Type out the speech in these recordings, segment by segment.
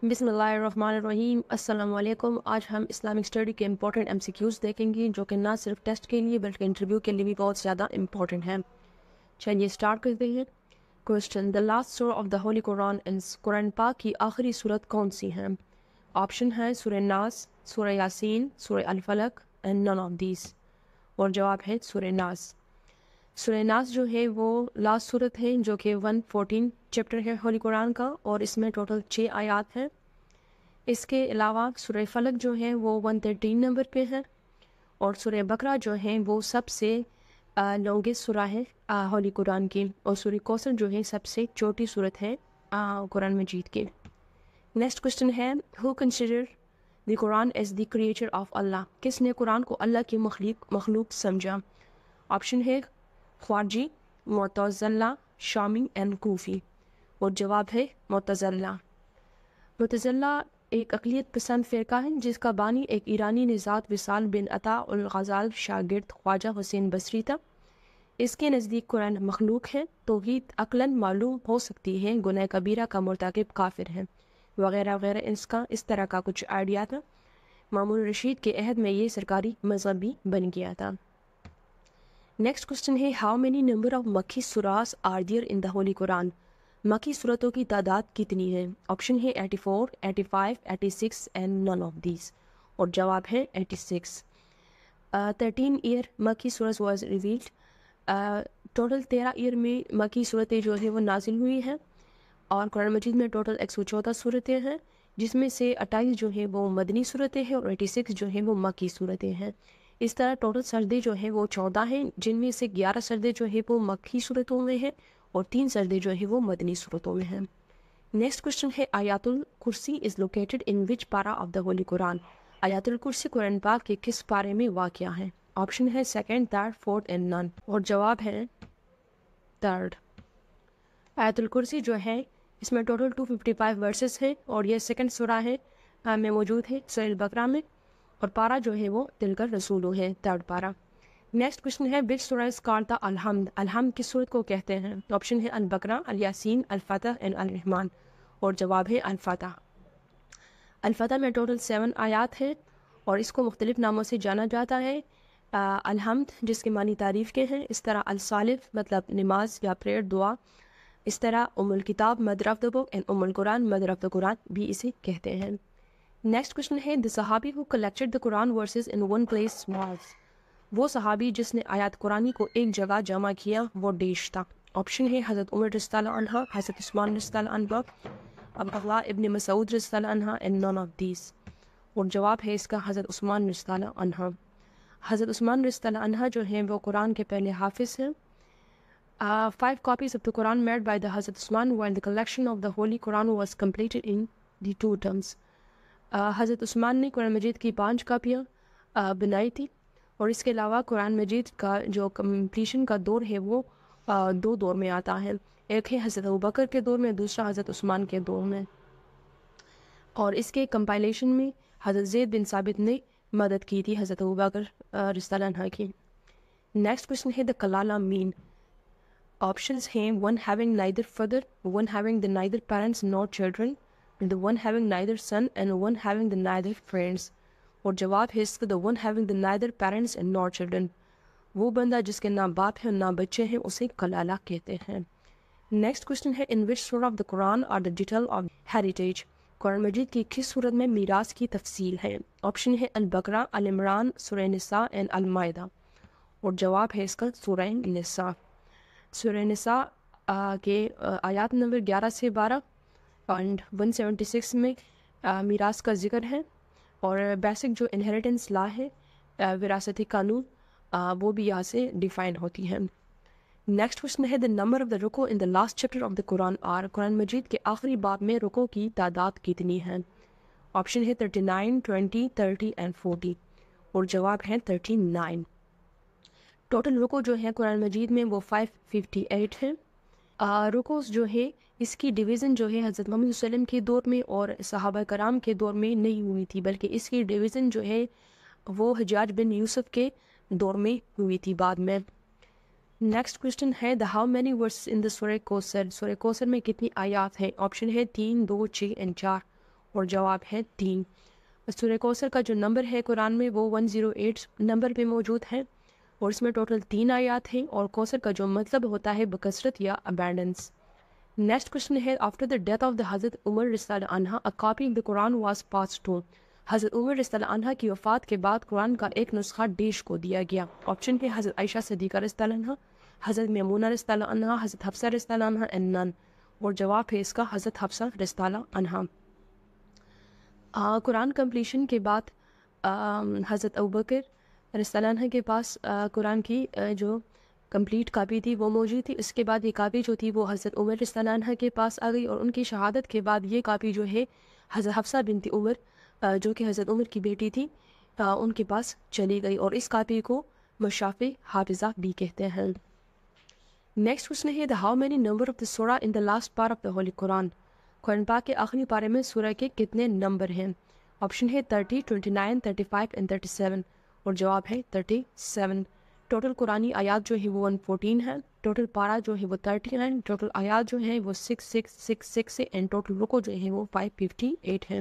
बिस्मिल्लाहिर्रहमानिर्रहीम। अस्सलाम वालेकुम। आज हम इस्लामिक स्टडी के इंपॉर्टेंट MCQs देखेंगे जो कि ना सिर्फ टेस्ट के लिए बल्कि इंटरव्यू के लिए भी बहुत ज़्यादा इंपॉर्टेंट हैं। चलिए स्टार्ट करते हैं। क्वेश्चन, द लास्ट सूरा of the holy Quran is, Quran पाक की आखिरी सूरत कौन सी है? ऑप्शन है सूरह नास, सूरह यासीन, सूरह अल फलक एंड नन ऑफ दीज। और जवाब है सूरह नास। सूरह नास जो है वो लास्ट सूरत है जो कि 114 चैप्टर है होली कुरान का और इसमें टोटल 6 आयात हैं। इसके अलावा सूरह फलक जो है वो 113 नंबर पे है और सूरह बकरा जो है वो सबसे लॉन्गेस्ट सूरा है होली कुरान की, और सूरह कौसर जो है सबसे छोटी सूरत है कुरान मजीद की। नेक्स्ट क्वेश्चन है, who consider the Quran as the creator of Allah? किसने कुरान को अल्लाह की मखलूक समझा? ऑप्शन है ख्वारजी, मुतज़िला, शामी एंड कूफी। और जवाब है मुतज़िला। मुतज़िला एक अक़लियत पसंद फ़िरका है जिसका बानी एक ईरानी निज़ात विसाल बिन अता उल ग़ज़ाल शागिर्द ख्वाजा हुसैन बसरी था। इसके नज़दीक कुरान मखलूक है, तौहीद अक़लन मालूम हो सकती है, गुनाह कबीरा का मुर्तकिब काफिर है, वगैरह वगैरह। इसका इस तरह का कुछ आइडिया था। मामून रशीद के अहद में ये सरकारी मज़हब भी बन गया था। नेक्स्ट क्वेश्चन है, how many number of Makki suras are there in the holy Quran? मक्की सूरतों की तादाद कितनी है? ऑप्शन है 84, 85, 86 एंड नन ऑफ दीज। और जवाब है 86। 13 ईयर मक्की सूरत वाज रिवील्ड। टोटल 13 ईयर में मक्की सूरतें जो है वो नाजिल हुई हैं और कुरान मजीद में टोटल 114 सूरतें हैं, जिसमें से 28 जो है वो मदनी सूरतें हैं और 86 जो है वो मक्की सूरतें हैं। इस तरह टोटल सरदे जो है वो 14 हैं, जिनमें से 11 सरदे जो है वो मक्की सूरतों में हैं और 3 सरदे जो है वो मदनी सूरतों में हैं। नेक्स्ट क्वेश्चन है, आयातुल कुर्सी इज़ लोकेटेड इन विच पारा ऑफ द होली कुरान? आयातुल कुर्सी कुरान पाक के किस पारे में वाक़या है? ऑप्शन है second, third, fourth and none. और जवाब है थर्ड। आयातुल कुर्सी जो है इसमें टोटल 255 वर्सेस हैं और ये सेकंड सूरा है में मौजूद है सूरह बकरा में, और पारा जो है वो तिलकर रसूल है, थर्ड पारा। नेक्स्ट क्वेश्चन है, विच सूरा इज कॉल्ड द अलहम्द? अलहम्द किस सूरत को कहते हैं? ऑप्शन है अल बकरा, अल यासीन, अल फतह एंड अल रहमान। और जवाब है अल फतह। अल फतह में टोटल 7 आयात हैं और इसको मुख्तलिफ नामों से जाना जाता है। अलहम्द जिसके मानी तारीफ़ के हैं, इस तरह अल सालिफ मतलब नमाज या प्रेयर दुआ, इस तरह उम्मुल किताब mother of the book and उम्मुल Quran mother of the Quran भी इसे कहते हैं। नेक्स्ट क्वेश्चन है, the Sahabi who collected the Quran verses in one place was? वो सहाबी जिसने आयत कुरानी को एक जगह जमा किया वो डेश था। ऑप्शन है हज़रत उमर रज़ियल्लाहु अन्हा, हज़रत उस्मान रज़ियल्लाहु अन्हा, अब्दुल्लाह इब्न मसूद रज़ियल्लाहु अन्हा एंड नन ऑफ दीज। और जवाब है इसका हज़रत उस्मान रज़ियल्लाहु अन्हा। हज़रत उस्मान रज़ियल्लाहु अन्हा जो है वो कुरान के पहले हाफिज़ हैं। 5 copies of the Quran made by the Hazrat Usman, while the collection of the Holy Quran was completed in the 2 terms. हज़रत उस्मान ने कुरान मजीद की 5 कापियाँ बनाई थी और इसके अलावा कुरान मजीद का जो कम्प्लीशन का दौर है वो 2 दौर में आता है। एक है हज़रत अबू बकर के दौर में, दूसरा हज़रत उस्मान के दौर में। और इसके कंपाइलेशन में हज़रत ज़ैद बिन साबित ने मदद की थी हज़रत अबू बकर रज़ियल्लाहु अन्हु की। नेक्स्ट क्वेश्चन है, द कलाला मीन? ऑप्शंस हैं one having neither father, one having the neither parents nor children, the one having neither son and one having the neither friends. और जवाब है इसका the one having the neither parents and nor children. वो बंदा जिसके ना बाप है ना बच्चे हैं उसे कलाला कहते हैं। नेक्स्ट क्वेश्चन है, in which sura of the Quran are the detail of heritage? Quran मजीद की किस सूरत में मीरास की तफसील है? ऑप्शन है अल बकरा, अल इमरान, सूरह निसा एंड अल माइदा। और जवाब है इसका सूरह निसा। सूरह निसा के आयात नंबर 11 से 12 एंड 176 में मीरास का जिक्र है और बेसिक जो इनहेरिटेंस ला है, विरासती कानून, वो भी यहाँ से डिफ़ाइन होती है। नेक्स्ट क्वेश्चन है, the number of the ruku in the last chapter of the Quran are? Quran मजीद के आखिरी बाब में रुको की तादाद कितनी है? ऑप्शन है 39, 20, 30 एंड 40। और जवाब है 39। टोटल रुको जो है कुरान मजीद में वो 558 है। रुकोस जो है इसकी डिवीज़न जो है हज़रत मोहम्मद वसल्लम के दौर में और सहाबा कराम के दौर में नहीं हुई थी, बल्कि इसकी डिवीज़न जो है वो हज्जाज बिन यूसुफ के दौर में हुई थी बाद में। नेक्स्ट क्वेश्चन है, the how many versus in the सूरह कौसर? सूरह कौसर में कितनी आयात हैं? ऑप्शन है 3, 2, 6 एंड 4। اور جواب ہے 3۔ سورہ کوثر کا جو نمبر ہے قرآن میں وہ 108 نمبر پہ موجود ہے، اور اس میں ٹوٹل 3 آیات ہیں، اور کوثر کا جو مطلب ہوتا ہے بکثرت یا ابینڈنس۔ نیکسٹ کوشچن ہے after the death of the حضرت عمر رضی اللہ عنہ a copy of the Quran was pass to. حضرت عمر رضی اللہ عنہ کی وفات کے بعد قرآن کا ایک نسخہ ڈیش کو دیا گیا۔ آپشن ہے حضرت عائشہ صدیقہ رضی اللہ عنہ، حضرت میمونہ رضی اللہ عنہ، حضرت حفصہ رضی اللہ عنہ اینڈ نن، اور جواب ہے اس کا حضرت حفصہ رضی اللہ عنہ۔ قرآن کمپلیشن کے بعد حضرت ابوبکر رضی اللہ عنہ کے پاس قرآن کی جو کمپلیٹ کاپی تھی وہ موجود تھی۔ اس کے بعد یہ کاپی جو تھی وہ حضرت عمر رضی اللہ عنہ کے پاس آ گئی، اور ان کی شہادت کے بعد یہ کاپی جو ہے حضرت حفصہ بنت عمر جو کہ حضرت عمر کی بیٹی تھی ان کے پاس چلی گئی، اور اس کاپی کو مصحف حافظہ بھی کہتے ہیں۔ نیکسٹ کوشچن ہے how many number of the sura in the last part of the holy Quran. Quran پاک کے آخری پارے میں سورہ کے کتنے نمبر ہیں؟ آپشن ہے 30، 29، 35 اینڈ 37، اور جواب ہے 37۔ ٹوٹل قرآنی آیات جو ہے وہ 114 ہے، ٹوٹل پارہ جو ہے وہ 39، ٹوٹل آیات جو ہیں وہ 6666 ہے، اینڈ ٹوٹل رکو جو ہے وہ 558 ہیں۔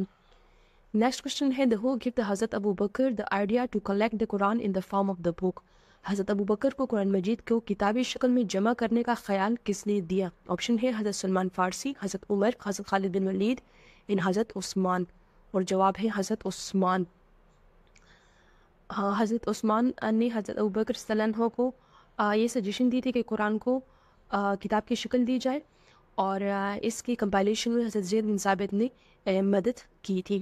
نیکسٹ کوشچن ہے ہو gave the Hazrat Abu Bakr the idea to collect the Quran in the form of the book. Hazrat Abu بکر کو قرآن مجید کو کتابی شکل میں جمع کرنے کا خیال کس نے دیا؟ آپشن ہے حضرت سلمان فارسی، حضرت عمر، حضرت خالد بن ولید، ان حضرت عثمان، اور جواب ہے حضرت عثمان۔ حضرت عثمان نے حضرت ابو بکر صلی اللہ علیہ وسلم کو یہ سجیشن دی تھی کہ قرآن کو کتاب کی شکل دی جائے، اور اس کی کمپائلیشن میں حضرت زید بن ثابت نے مدد کی تھی۔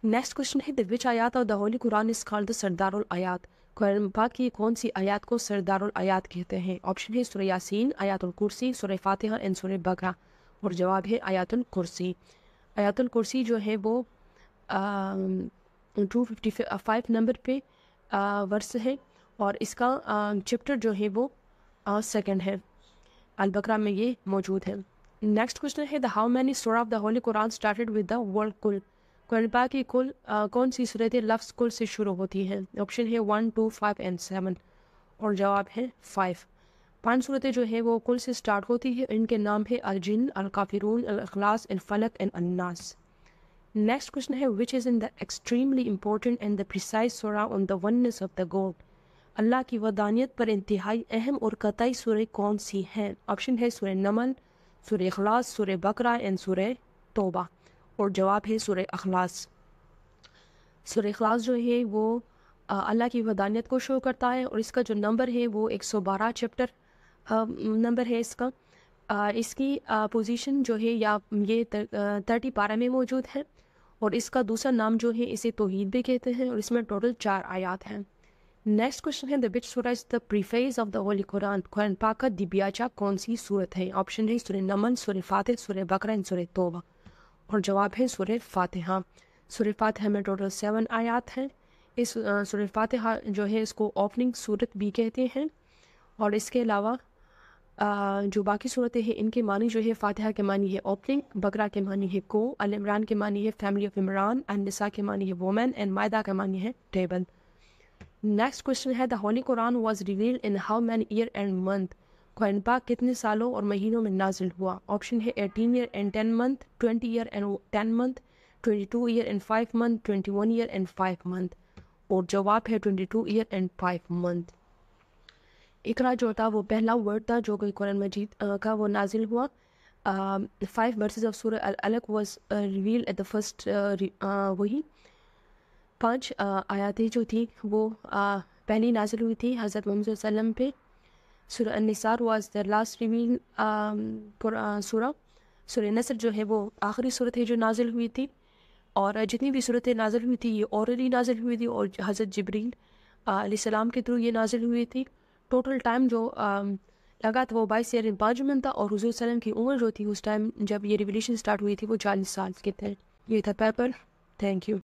نیکسٹ کوشچن ہے the which آیات of the holy Quran is called the سردار الآیات۔ قرآن پاک کی کون سی آیات کو سردار الآیات کہتے ہیں؟ آپشن ہے سورہ یاسین، آیات الکرسی، سورہ فاتحہ اینڈ سورہ بقرہ، اور جواب ہے آیات الکرسی۔ آیات الکرسی جو ہے وہ 255 نمبر پہ ورس ہے، اور اس کا چپٹر جو ہے وہ سیکنڈ ہے، البقرہ میں یہ موجود ہے۔ نیکسٹ کوشچن ہے ہاؤ مینی سورہ of the holy Quran started with the word کل۔ قرآن پاک کی کل کون سی صورتیں لفظ کل سے شروع ہوتی ہیں؟ آپشن ہے 1، 2، 5 اینڈ 7، اور جواب ہے 5۔ 5 صورتیں جو ہیں وہ کل سے سٹارٹ ہوتی ہے، ان کے نام ہے Al-Jinn, Al-Kafirun, Al-Ikhlas, Al-Falaq and An-Nas. Next question ہے which is in the extremely important and the precise sura on the oneness of the god. Allah کی وحدانیت پر انتہائی اہم اور قطعی سورہ کون سی ہیں؟ آپشن ہے سورہ نمل، سورہ اخلاص، سورہ بقرہ اینڈ سورہ توبہ، اور جواب ہے سورہ اخلاص۔ سورہ اخلاص جو ہے وہ اللہ کی وحدانیت کو شو کرتا ہے، اور اس کا جو نمبر ہے وہ 112 چیپٹر نمبر ہے اس کا۔ اس کی پوزیشن جو ہے یا یہ 30 پارہ میں موجود ہے، اور اس کا دوسرا نام جو ہے اسے توحید بھی کہتے ہیں، اور اس میں ٹوٹل 4 آیات ہیں۔ نیکسٹ کوشچن ہے the which surah is the preface of the holy Quran۔ قرآن پاک کا دبیاچہ کون سی صورت ہے؟ آپشن ہے سورہ نمل، سورہ فاتح، سورہ بقرہ اور سورہ توبہ، اور جواب ہے سورہ فاتحہ۔ سورہ فاتحہ میں ٹوٹل 7 آیات ہیں۔ اس سورہ فاتحہ جو ہے اس کو اوپننگ صورت بھی کہتے ہیں، اور اس کے علاوہ جو باقی صورتیں ہیں ان کے معنی جو ہے فاتحہ کے معنی ہے اوپننگ، بقرہ کے معنی ہے کو، آل عمران کے معنی ہے فیملی آف عمران، النساء کے معنی ہے وومن، اینڈ مائدہ کا معنی ہے ٹیبل۔ نیکسٹ کوشچن ہے the holy Quran was revealed in how many year and month۔ قرآن پاک کتنے سالوں اور مہینوں میں نازل ہوا؟ آپشن ہے 18 year and 10 month، 20 year and 10 month، 22 year and 5 month، 21 year and 5 month، اور جواب ہے 22 year and 5 month۔ اقرا جو تھا وہ پہلا ورڈ تھا جو کہ قرآن مجید کا وہ نازل ہوا۔ 5 verses of سورہ العلق was revealed at the first وہی 5 آیاتیں جو تھی وہ پہلی نازل ہوئی تھی حضرت محمد صلی اللہ علیہ وسلم پہ۔ سورہ النساء was the last revealed سورہ۔ سورہ نصر جو ہے وہ آخری صورت ہے جو نازل ہوئی تھی، اور جتنی بھی صورتیں نازل ہوئی تھی یہ اورلی نازل ہوئی تھی، اور حضرت جبریل علیہ السلام کے تھرو یہ نازل ہوئی تھی۔ ٹوٹل ٹائم جو لگا تھا وہ 22 year and 5 month تھا، اور حضور صلی اللہ علیہ وسلم کی عمر جو تھی اس ٹائم جب یہ ریولیشن سٹارٹ ہوئی تھی وہ 40 سال کے تھے۔ یہ تھا پیپر۔ Thank you.